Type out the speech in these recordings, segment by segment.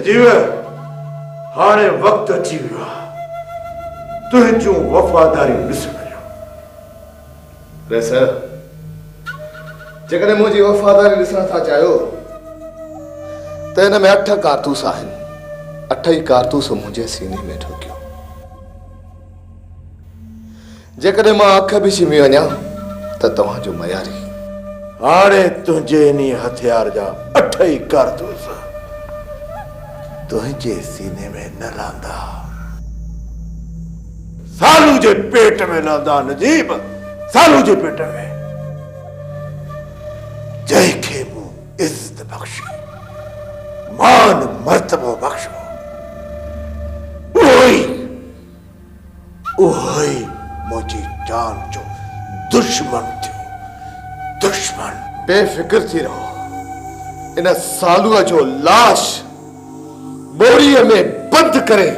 नजीब हाणे वक्त अची वियो आहे तुंहिंजूं वफ़ादारी ॾिसण जो। सर जेकॾहिं मुंहिंजी वफ़ादारी ॾिसण था चाहियो त हिन में 8 कारतूस आहिनि। 8 ई कारतूस मुंहिंजे सीने में ठोकियो। जेकॾहिं मां अख बि छिमी वञा त तव्हांजो मयारी हाणे तुंहिंजे इन हथियार जा 8 ई कारतूस तुंहिंजे सीने में न लहंदा, सालू जे पेट में लहंदा। नजीब सालू जे पेट में जंहिंखे मूं इज़्ज़त बख़्शी मान मर्तबो बख़्शो उहो ई मुंहिंजी जान जो दुश्मन थियो। दुश्मन बेफिक्र थी रहो। इन सालूअ जो लाश बोरीअ में बंद करे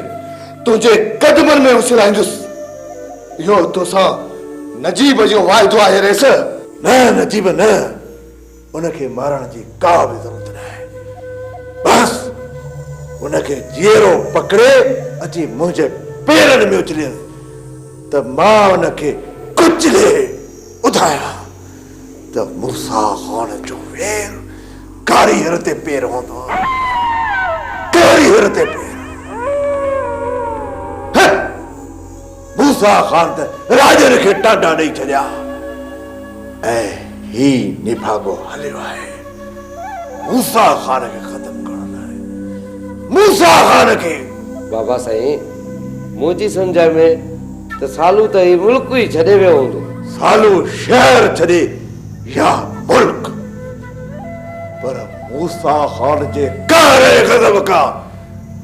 तुंहिंजे कदमनि में उछलाईंदुसि। इहो तोसां नजीब जो वाइदो आहे रेस। न नजीब न, उनखे मारण जी का बि ज़रूरत न आहे। बस उनखे जीअरो पकड़े अची मुंहिंजे पेरनि में उछले त मां उनखे कुचले ॿुधायां त मूसा ख़ान जो वेर कारी हर ते पेर हूंदो। कारी हर ते पेर मूसा ख़ान त राजन खे टांडा ॾेई छॾिया ऐं ही निभागो हलियो आहे मूसा ख़ान खे ख़तम करण लाइ। मूसा ख़ान खे बाबा साईं मुंहिंजी सम्झ में त सालू त ही मुल्क ई छॾे वियो हूंदो। सालू शहर छॾे या मुल्क, पर मूसा ख़ान जे कहरे ग़ज़ब खां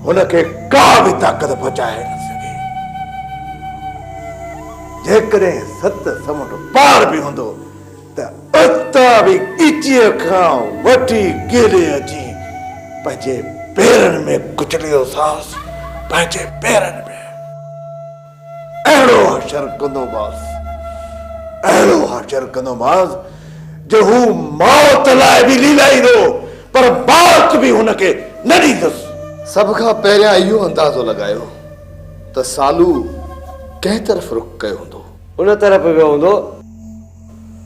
हुनखे का बि ताक़त बचाए न सघे। जेकॾहिं 7 समुंड पार बि हूंदो त उतां बि इचीअ खां वठी गेले अची पंहिंजे पेरनि में कुचलियो सांस पंहिंजे पेरनि में अहिड़ो हशर कंदोमांसि, अहिड़ो हशर कंदोमांसि जो हू मौत लाइ बि लीलाईंदो पर मौत बि हुनखे न ॾींदुसि। सभ खां पहिरियां इहो अंदाज़ो लॻायो त सालू कंहिं तरफ़ रुख कयो हूंदो। उन तरफ़ वियो हूंदो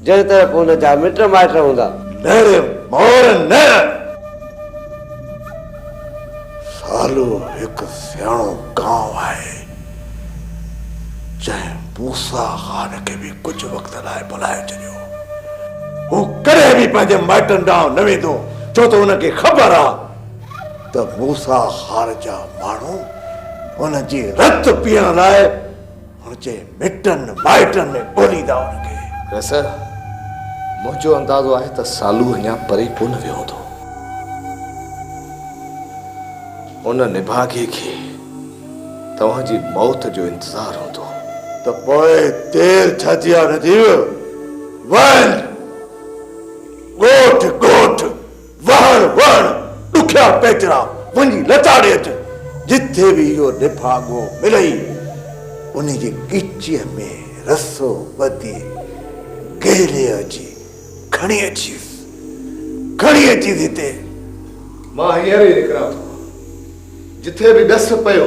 जंहिं तरफ़ हुन जा मिट माइट हूंदा। न रे मोर न, सालू हिकु सियाणो गांव आहे जंहिं मूसा ख़ान खे बि कुझु वक़्त लाइ भुलाए छॾियो। हू कॾहिं बि पंहिंजे माइटनि ॾांहुं न वेंदो छो त हुनखे ख़बर आहे त मूसा ख़ान जा माण्हू हुनजी रत पीअण लाइ हुनजे मिटनि माइटनि में ॻोल्हींदा हुनखे। रस मुंहिंजो अंदाज़ो आहे त सालू अञा परे कोन वियो हूंदो। उन निभागे खे तव्हांजी मौत जो इंतज़ारु हूंदो। त पोइ देर छा थी आहे नजीब? वञ ॻोठ ॻोठ वहण वहण ॾुखिया पेचरा वञी लताड़े अच। जिथे बि इहो निभागो मिलई उन जी कीचीअ में रसो ॿधी गेले अची खणी अचीसि हिते। मां हींअर ई निकिरां थो। जिथे बि ॾस पियो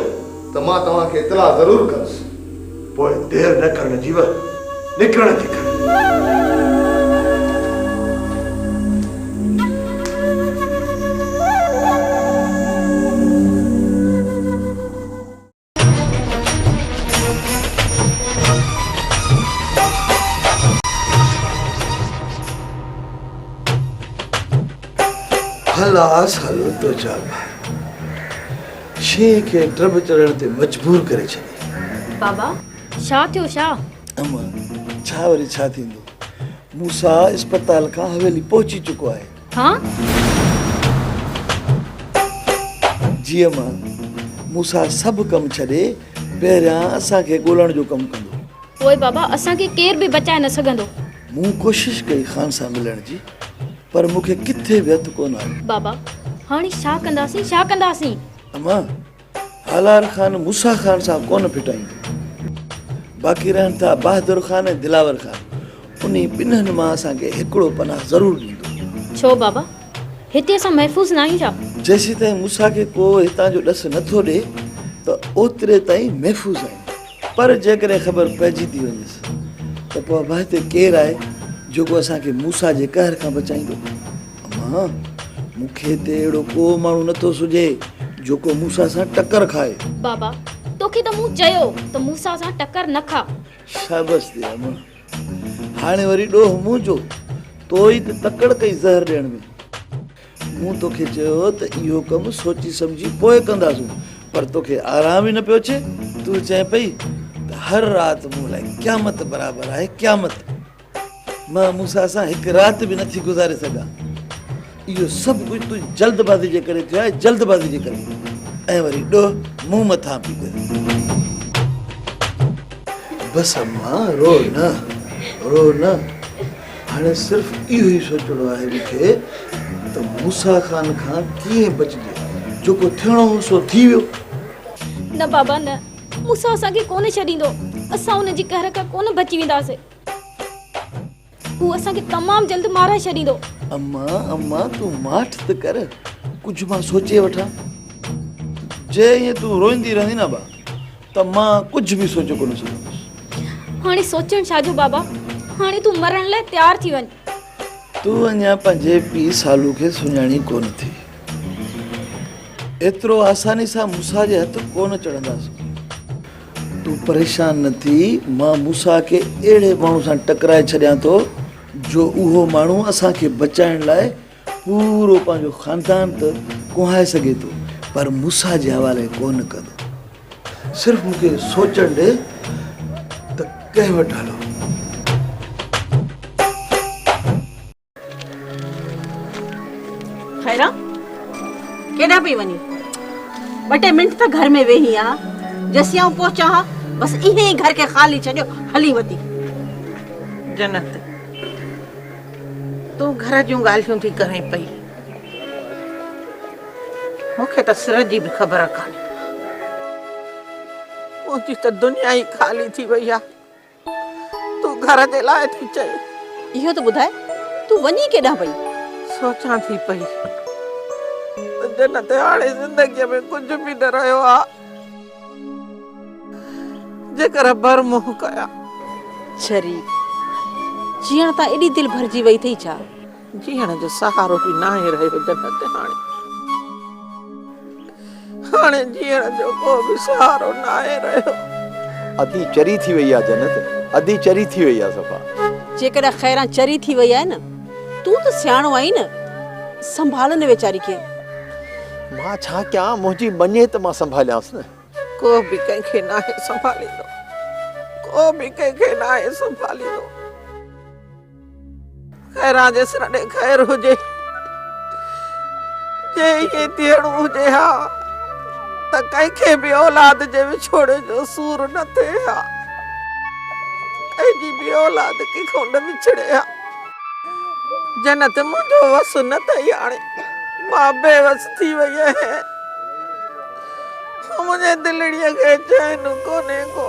त मां तव्हांखे इतला ज़रूरु कंदुसि। पोइ देर न कर नजीब, निकिरण जी कर। हलास हलो तो चल शी के ड्रब चढ़ण ते मजबूर करे छॾी। बाबा छा थियो छा? अम्मा छा वरी छा थींदो? मूसा अस्पताल खां हवेली पहुची चुको आहे। हाँ? जी अम्मा मूसा सभु कमु छॾे पहिरियां असांखे ॻोल्हण जो कमु कंदो। पोइ बाबा असांखे केरु बि बचाए न सघंदो। मूं कोशिशि कई ख़ान सां मिलण जी पर मूंखे किथे बि हथु कोन आयो। बाबा हाणे छा कंदासीं? अम्मा हालार ख़ान मूसा ख़ान सां कोन फिटाईंदो। बाक़ी रहनि था बहादुर ख़ान ऐं दिलावर ख़ान। उन ॿिन्हिनि मां असांखे हिकिड़ो पनाह ज़रूरु ॾींदो। छो बाबा हिते असां महफ़ूज़ न आहियूं छा? जेसीं ताईं मूंसां खे को हितां जो ॾस नथो ॾे त ओतिरे ताईं महफ़ूज़ आहिनि। पर जेकॾहिं ख़बर पइजी थी वञेसि त पोइ अबा हिते केरु आहे जेको असांखे मूंसां जे कहर खां बचाईंदो। अम्मा, मूंखे हिते अहिड़ो को माण्हू नथो सुझे जेको मूंसां सां टकर खाए। बाबा तोखे त मूं चयो त मूंसां सां टकर न खा। शाबस थी अम्मा, हाणे वरी ॾोह मूं जो तो ई त तकड़ कई ज़हर ॾियण में। मूं तोखे चयो त इहो कमु सोची सम्झी पोइ कंदासीं, पर तोखे आराम ई न पियो अचे। तूं चए पई त हर राति मूं लाइ क़यामत बराबरि आहे क़यामत। मां मूंसां सां हिकु राति बि नथी गुज़ारे सघां। इहो सभु कुझु तूं जल्दबाज़ी जे करे थियो आहे, जल्दबाज़ी जे करे। ऐं वरी ॾोह मूं मथां पई करे। बसि अम्मा रो न, रो न। हाणे सिर्फ़ु इहो ई सोचणो आहे मूंखे त मूसा ख़ान खां कीअं बचिजे। जेको थियणो हो सो थी वियो। न बाबा न, मूंसां असांखे कोन छॾींदो। असां हुन जी कहर खां कोन बची वेंदासीं। हू असांखे तमामु जल्द मारे छॾींदो। अम्मा अम्मा तूं माठ त कर, कुझु मां सोचे वठां। जे ईअं तूं रोईंदी रहंदी न बा त मां कुझु बि सोचे कोन सघंदुसि। हाणे सोचण छाजो बाबा, हाणे तूं मरण लाइ तयारु थी वञ। तूं अञा पंहिंजे पीउ सालू खे सुञाणी कोन थी। एतिरो आसानी सां मूसा जे हथ कोन चढ़ंदासीं। तूं परेशान न थी। मां मूसा खे अहिड़े माण्हू सां टकराए छॾियां थो जो उहो माण्हू असांखे बचाइण लाइ पूरो पंहिंजो ख़ानदान त कुहाए सघे थो, पर मूसा जे हवाले कोन कंदो। सिर्फ़ु मूंखे सोचण ॾे त कंहिं वटि हलो। खैरा केॾा पई वञी? ॿ टे मिंट त घर में वेही आ। जैसे आऊं पहुचा हा बस इहे ई घर के खाली छॾियो हली वती। जन्नत तूं घर जूं ॻाल्हियूं थी करें पई, मूंखे त सिर जी बि ख़बर कान्हे। मुंहिंजी त दुनिया ई खाली थी वई आहे। तूं घर जे लाइ थी चए। इहो त ॿुधाए तूं वञी केॾां पई? सोचां थी पई जन्नत हाणे ज़िंदगीअ में कुझु बि न रहियो आहे जेकर बरमोह कया। छरी जीअण त एॾी दिलि भरिजी वई थी छा? जीअण जो सहारो बि न आहे रहियो जन्नत। हाणे जीअण जो को बि सहारो न आहे रहियो। अधी चरी थी वई आहे जन्नत, अधी चरी थी वई आहे सफ़ा। जेकॾहिं खैरा चरी थी वई आहे न, तूं त सियाणो आई न, संभाल न वीचारी खे। मां छा कयां? मुंहिंजी मञे त मां संभालियांसि न। को बि कंहिंखे न आहे संभालींदो, को बि कंहिंखे न आहे संभालींदो। खैरा जे सिर ॾे ख़ैर हुजे, जे इहे थियणो हुजे हा त कंहिंखे बि औलाद जे विछोड़े जो सूर न थिए हा। कंहिंजी बि औलाद कंहिंखो न विछड़े हा। जन्नत मुंहिंजो वस न अथई। हाणे मां बेवस थी वई आहियां। मुंहिंजे दिलड़ीअ खे चैन कोन्हे को।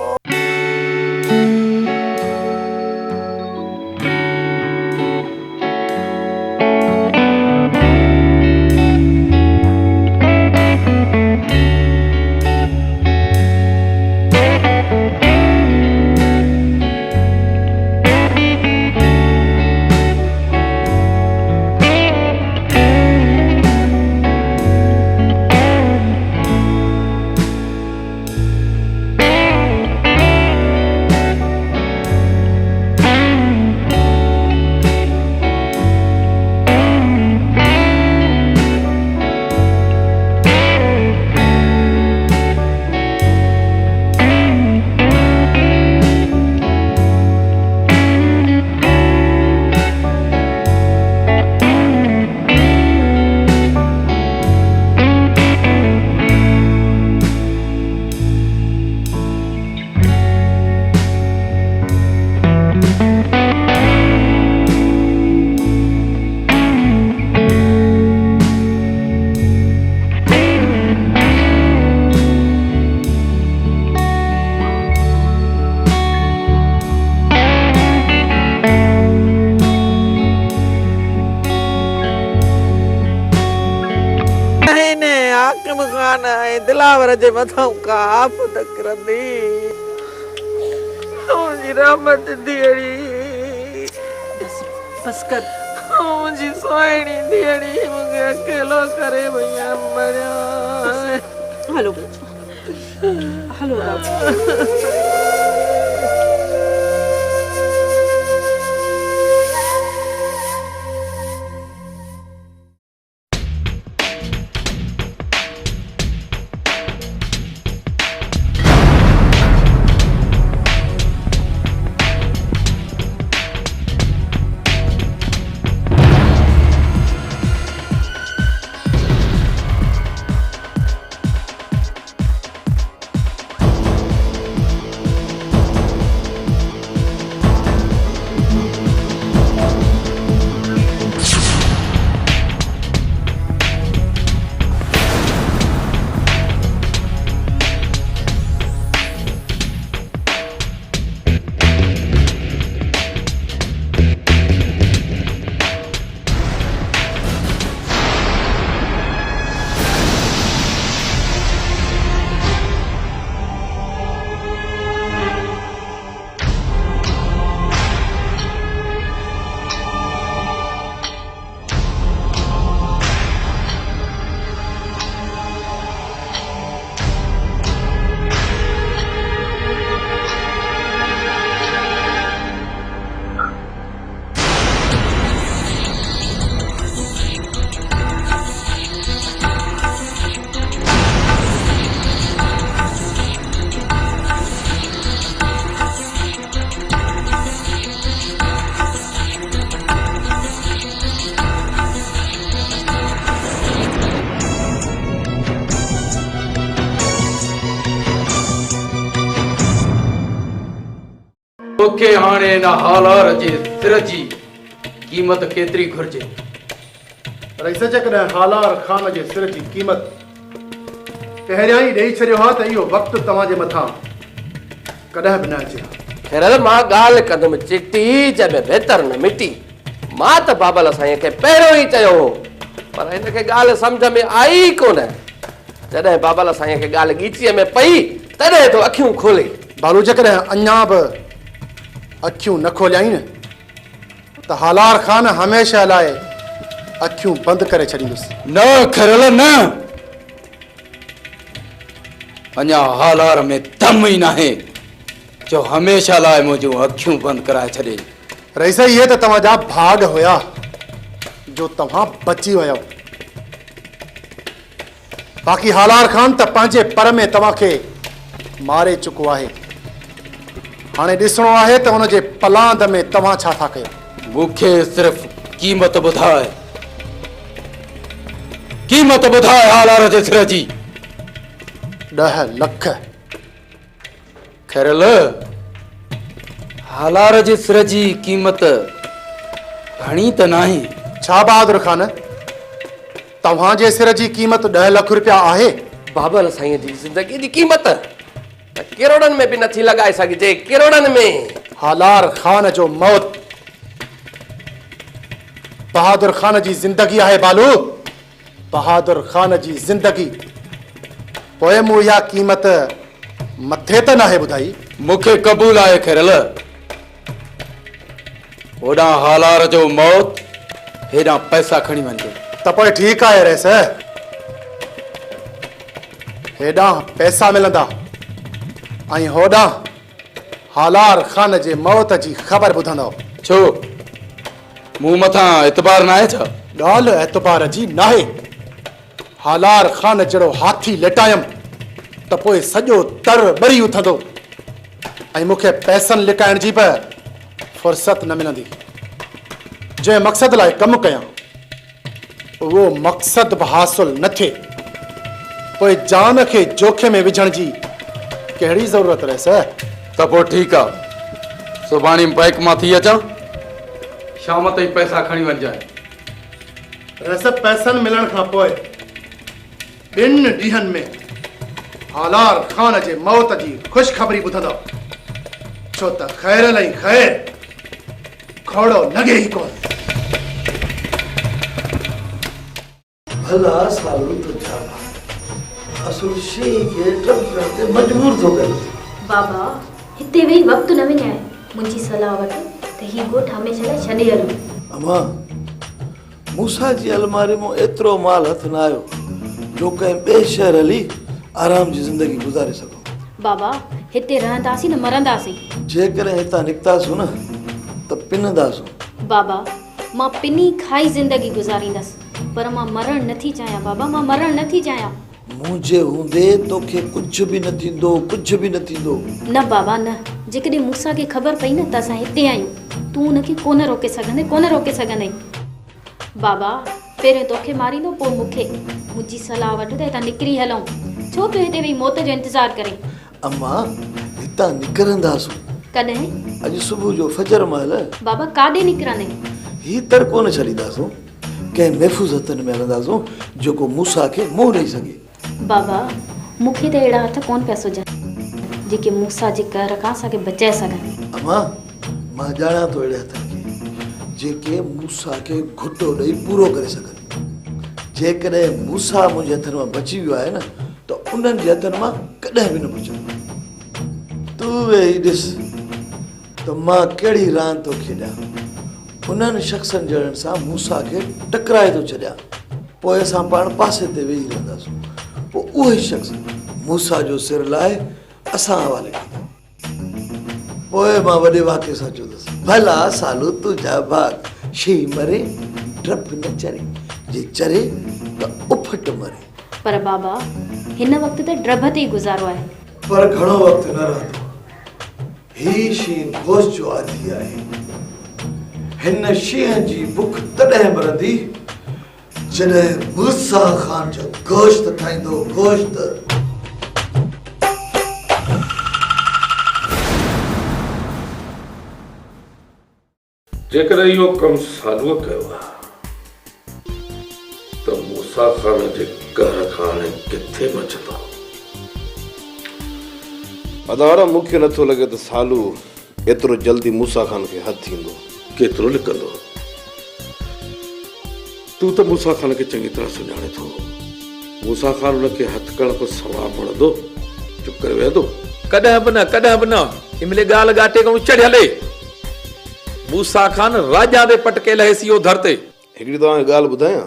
खान ऐं दिलावर जे मथां का आफ़त किरंदी मुंहिंजी रहमत धीअड़ी बस कर मुंहिंजी सोहिणी धीअड़ी मूंखे अकेलो करे भैया मरिया हलो हलो बाबू तोखे हाणे इन हालार जे सिर जी क़ीमत केतिरी घुर्जे? रईस जकॾहिं हालार ख़ान जे सिर जी क़ीमत पहिरियां ई ॾेई छॾियो हा त इहो वक़्तु तव्हांजे मथां कॾहिं बि न अचे हा। खैर मां ॻाल्हि कंदुमि चिटी जंहिंमें बहितर न मिटी। मां त बाबल साईं खे पहिरियों ई चयो हो पर हिनखे ॻाल्हि सम्झ में आई कोन। जॾहिं बाबल साईं खे ॻाल्हि ॻीचीअ में पई तॾहिं तो अखियूं खोले। बालू जकॾहिं अञा बि अखियूं न खोलियाई न त हालार ख़ान हमेशह लाइ अखियूं बंदि करे छॾींदुसि। न खरल न, अञा हालार में दम ई नाहे जो हमेशह लाइ मुंहिंजूं अखियूं बंदि कराए छॾे। रईस इहे त तव्हांजा भाग हुया जो तव्हां बची वियो। बाक़ी हालार ख़ान त पंहिंजे पर में तव्हांखे मारे चुको आहे। हाणे ॾिसणो आहे त हुनजे पलांद में तव्हां छा था कयो। मूंखे सिर्फ़ क़ीमत ॿुधाए, क़ीमत ॿुधाए हालार जे सिर जी। 10 लख। खैरल हालार जे सिर जी क़ीमत घणी त नाहे। छा बहादुर ख़ान तव्हांजे सिर जी क़ीमत 10 लख रुपया आहे? बाबल साईं जी ज़िंदगी जी क़ीमत करोड़नि में बि नथी लॻाए सघिजे। करोड़नि में हालार ख़ान जो मौत बहादुर ख़ान जी ज़िंदगी आहे। बालू बहादुर ख़ान जी ज़िंदगी पोइ मूं इहा क़ीमत मथे त नाहे ॿुधाई। मूंखे क़बूल आहे खैरल। होॾां हालार जो मौत, हेॾां पैसा खणी वञिजे। त पोइ ठीकु आहे रहिस, हेॾां पैसा मिलंदा ऐं होॾां हालार ख़ान जे मौत जी ख़बर ॿुधंदव। छो मूं मथां एतबार न आहे छा? ॻाल्हि एतबार जी नाहे। हालार ख़ान जहिड़ो हाथी लेटायमि त पोइ सॼो तर ॿरी उथंदो ऐं मूंखे पैसनि लिकाइण जी बि फ़ुर्सत न मिलंदी। जंहिं मक़सद लाइ कमु कयां उहो मक़सद बि हासिल न थिए पोइ जान खे जोखे में विझण जी कहिड़ी ज़रूरत रहे सर। त पोइ ठीकु आहे, सुभाणे बैंक मां थी अचां, शाम ताईं पैसा खणी वञजांइ। रसद पैसनि मिलण खां पोइ 2 ॾींहंनि में हालार ख़ान जे मौत जी ख़ुशख़बरी ॿुधंदव। छो त ख़ैर लई ख़ैर खोड़ो लॻे ई कोन। भला सालू तुझा असुल शी के ट्रप करते मजबूर थो करे। बाबा हिते वेही वक़्तु न विञाए मुंहिंजी सलाह वटि त हीउ ॻोठु हमेशह लाइ छॾे हलो। अमा मूसा जी अलमारी में एतिरो माल हथ न आयो जो कंहिं ॿिए शहर हली आराम जी ज़िंदगी गुज़ारे सघो। बाबा हिते रहंदासीं न मरंदासीं। जेकॾहिं हितां निकितासूं न त पिनंदासूं। बाबा मां पिनी खाई ज़िंदगी गुज़ारींदसि पर मां मरणु नथी चाहियां। बाबा मां मरणु नथी चाहियां। मुंहिंजे हूंदे तोखे कुझु बि न थींदो, कुझु बि न थींदो। न बाबा न, जेकॾहिं मूंसा खे ख़बर पई न त असां हिते आहियूं तूं हुनखे कोन रोके सघंदे, कोन रोके सघंदे। बाबा पहिरियों तोखे मारींदो पोइ मूंखे। मुंहिंजी सलाह वठि त हितां निकिरी हलूं। छो पियो हिते वेही मौत जो इंतज़ारु करे? अम्मा हितां निकिरंदासूं। कॾहिं? अॼु सुबुह जो फजर महिल। बाबा काॾे निकिरंदे? ही तर कोन छॾींदासूं, कंहिं महफ़ूज़ हथनि में हलंदासूं जेको मूसा खे मोह ॾेई सघे। बाबा मूंखे त अहिड़ा हथ कोन पिया सुझनि जेके मूसा जे कहर खां असांखे बचाए सघनि। अम्मा मां ॼाणा थो अहिड़े हथनि खे जेके मूसा खे घुटो ॾेई पूरो करे सघनि। जेकॾहिं मूसा मुंहिंजे हथनि मां बची वियो आहे न त उन्हनि जे हथनि मां कॾहिं बि न बचंदो। तूं वेही ॾिस त मां कहिड़ी रांदि थो खेॾां। उन्हनि शख़्सनि जहिड़नि सां मूसा खे टकराए थो छॾियां, पोइ असां पाण पासे ते वेही रहंदासूं। पोइ उहो ई शख़्स मूसा जो सिर लाहे असां हवाले कंदा। पोइ मां वॾे वाक्य सां चवंदुसि, भला सालू तुंहिंजा भाग शी मरे डप न चरे, जे चरे त उफट मरे। पर बाबा हिन वक़्तु त ड्रभ ते ई गुज़ारो आहे। पर घणो वक़्तु न रहंदो। ही शींहं गोश्त जो आदी आहे। हिन शींहं जी बुख तॾहिं मरंदी जॾहिं मूसा ख़ान जो गोश्त खाईंदो। गोश्त जेकर इहो कमु सालूअ कयो आहे त मूसा ख़ान जे कहर खां हाणे किथे बचंदो? अदारा मूंखे नथो लॻे त सालू एतिरो जल्दी मूसा ख़ान खे हथु थींदो। केतिरो लिकंदो? तूं त मूसा ख़ान खे चङी तरह सुञाणे थो। मूसा ख़ान हुनखे हथु करण खां सवाइ वणंदो? चुप करे वेहंदो? कॾहिं बि न, कॾहिं बि न। इमले ॻाल्हि घाटे खां चढ़ हले। मूसा ख़ान राजा दे पटकेल है सीओ धर ते। हिकिड़ी तव्हांखे ॻाल्हि ॿुधायां,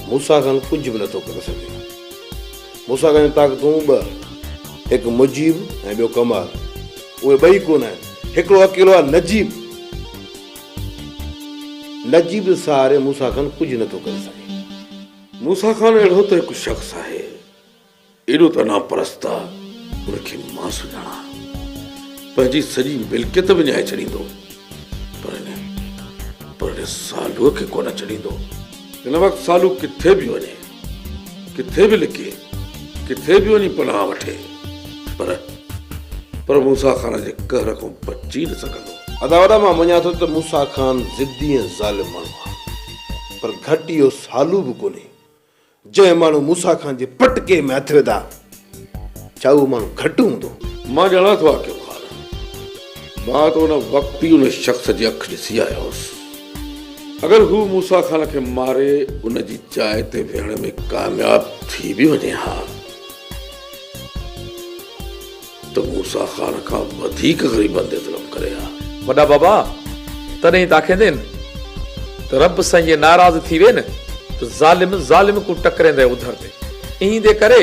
मूसा ख़ान कुझु बि नथो करे सघे। मूसा ख़ान जी ताक़तूं ॿ, हिकु मुजीब ऐं ॿियो कमाल। उहे ॿई कोन आहिनि, हिकिड़ो अकेलो आहे नजीब। नजीब जे सहारे मूसा ख़ान कुझु नथो करे सघे। मूसा ख़ान अहिड़ो त हिकु शख़्स आहे, एॾो त नापरस्त आहे, उनखे मां सुञाणा। पंहिंजी सॼी मिल्कियत विञाए छॾींदो, पर हिन सालूअ खे कोन छॾींदो। हिन वक़्तु सालू किथे बि वञे, किथे बि लिके, किथे बि वञी पनाह वठे, पर मूसा ख़ान जे कहर खां बची न सघंदो। अदावड़ा मां मञा थो त मूसा ख़ान ज़िद्दी ऐं ज़ालिम माण्हू आहे, पर घटि इहो सालू बि कोन्हे जंहिं माण्हू मूसा ख़ान जे पटके में हथु विधा। छा उहो माण्हू घटि हूंदो? मां ॼाणा थो आकिब ख़ान। मां त हुन वक़्तु ई उन शख़्स जी अखि ॾिसी आयो हुउसि। अगरि हू मूसा ख़ान खे मारे उन जी जाइ ते वेहण में कामयाब थी बि वञे हा त मूसा ख़ान खां वधीक ग़रीबनि ते ज़ुल्म करे हा। वॾा बाबा तॾहिं तव्हांखे देन त रब सां इहे नाराज़ थी वे न त ज़ालिम को टकरेंदे उधर ते। ईअं जे करे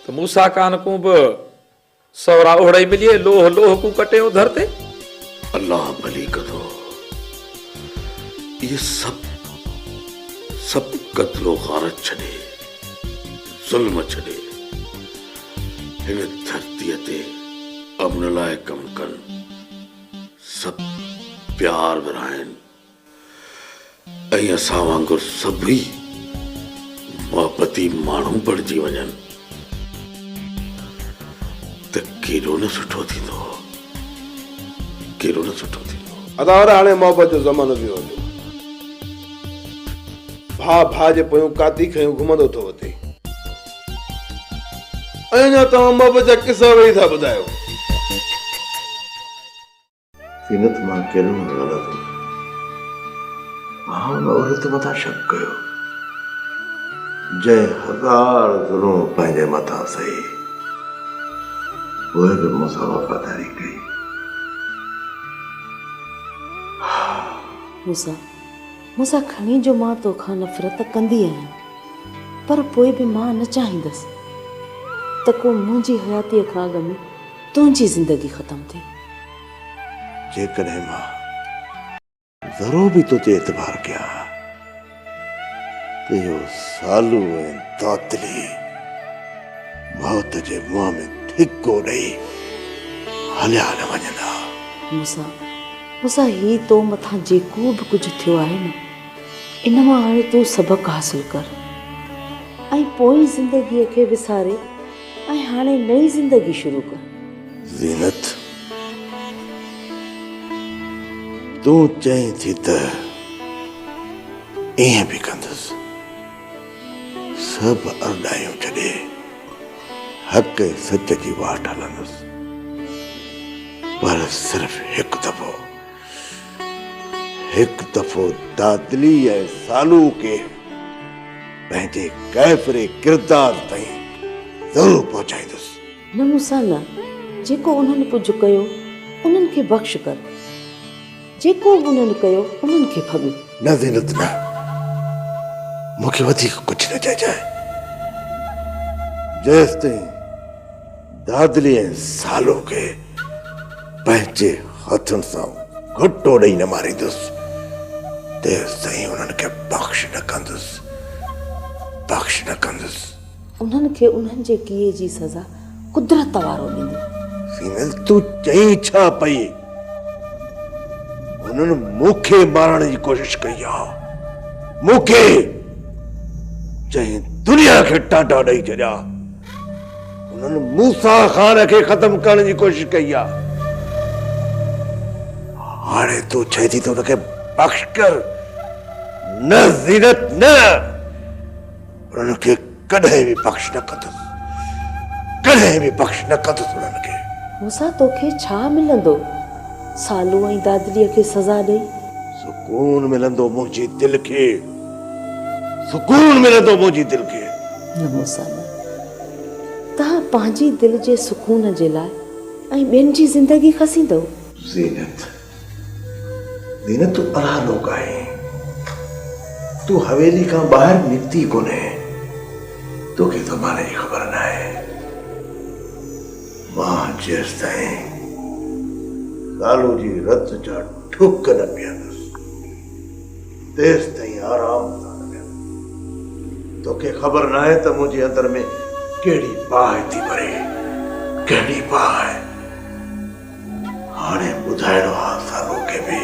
त मूसा ख़ान को बि सवरा ओढ़े मिलिए, लोह को कटे उधर ते। अल्लाह भली कंदो। ये सब कत्लो गारत छॾे, ज़ुल्म छॾे, हिन धरतीअ ते अमन लाइ कमु कनि, सब प्यार विराइनि ऐं असां वांगुरु सभई मोहबती माण्हू बणिजी वञनि त केॾो न सुठो थींदो, केॾो न सुठो थींदो। अदावड़ा हाणे मोहबत जो ज़मानो वियो हलियो। भाउ जे पोयों काती खयूं घुमंदो थो वठे। अञा तव्हां मोहबत जा किसा वेही था ॿुधायो। सीनत मां केॾो न ग़लति हो। मां हुन औरत मथां शक कयो जंहिं हज़ार ज़ुल्म पंहिंजे मथां सही उहे बि मूंसां वफ़ादारी कई। मूंसां खणी जो मां तोखां नफ़रत कंदी आहियां, पर पोइ बि मां न चाहींदसि त को मुंहिंजी हयातीअ खां अॻु में तुंहिंजी ज़िंदगी ख़तमु थिए। जेकॾहिं मां ज़रो बि तुंहिंजे एतबार कयां त इहो सालू ऐं दातली मौत जे मुंहं में धिको ॾेई हलिया न वञंदा। मूंसां ही तो मथां जेको बि कुझु थियो आहे न, इन मां हाणे तूं सबक़ हासिल कर ऐं पोइ ज़िंदगीअ खे विसारे ऐं हाणे नई ज़िंदगी शुरू कर। ज़ीनत, तूं चईं थी त ईअं बि कंदुसि। सभु अरडायूं छॾे हक़ ऐं सच जी वाट हलंदुसि, पर सिर्फ़ हिकु दफ़ो दादली ऐं सालू खे पंहिंजे कैफ़रे किरदार ताईं ज़रूरु पहुचाईंदुसि। न मूंसां न, जेको उन्हनि कुझु कयो उन्हनि खे बख़्श कर, जेको बि उन्हनि कयो उन्हनि खे भॻ। न ज़ीनत न, मूंखे वधीक कुझु न चइजाए। जेसि ताईं दादली ऐं सालो खे पंहिंजे हथनि सां घुटो ॾेई न मारींदुसि, तेसि ताईं उन्हनि खे बख़्श न कंदुसि। उन्हनि खे उन्हनि जे कीअ जी सज़ा कुदरत वारो ॾींदो। सीनल, तूं चई छा पई? उन्हनि मूंखे मारण जी कोशिश कई आहे, मूंखे चई दुनिया खे टाटा ॾेई छॾिया। उन्हनि मूसा ख़ान खे ख़तम करण जी कोशिश कई आहे। हाणे तूं चई थी त उनखे बख़्श कर? न ज़ीनत न, उन्हनि खे कॾहिं बि बख़्श न कंदुसि, कॾहिं बि बख़्श न कंदुसि उन्हनि खे। मूंसां तोखे छा मिलंदो सालू ऐं दादलीअ खे सज़ा ॾेई? सुकून मिलंदो मुंहिंजी दिलि खे, सुकून मिलंदो मुंहिंजी दिलि खे। न मूंसां न, तव्हां पंहिंजी दिलि जे सुकून जे लाइ ऐं ॿियनि जी ज़िंदगी खसींदो। ज़ीनत, तूं अला लोक आहीं, तूं हवेली खां ॿाहिरि निकिती कोन्हे, तोखे ज़माने जी ख़बर न आहे। मां जेसि ताईं सालू जी रत जा ठुक न पीअंदुसि, तेसि ताईं आराम सां न पीअंदुसि। तोखे ख़बर न आहे त मुंहिंजे अंदर में कहिड़ी बाहि थी भरे, कहिड़ी बाहि। हाणे ॿुधाइणो आहे सालू खे बि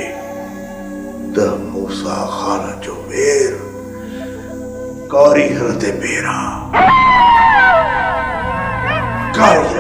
त मूसा ख़ान जो वेर कारीगर ते पेर आहे, कारीगर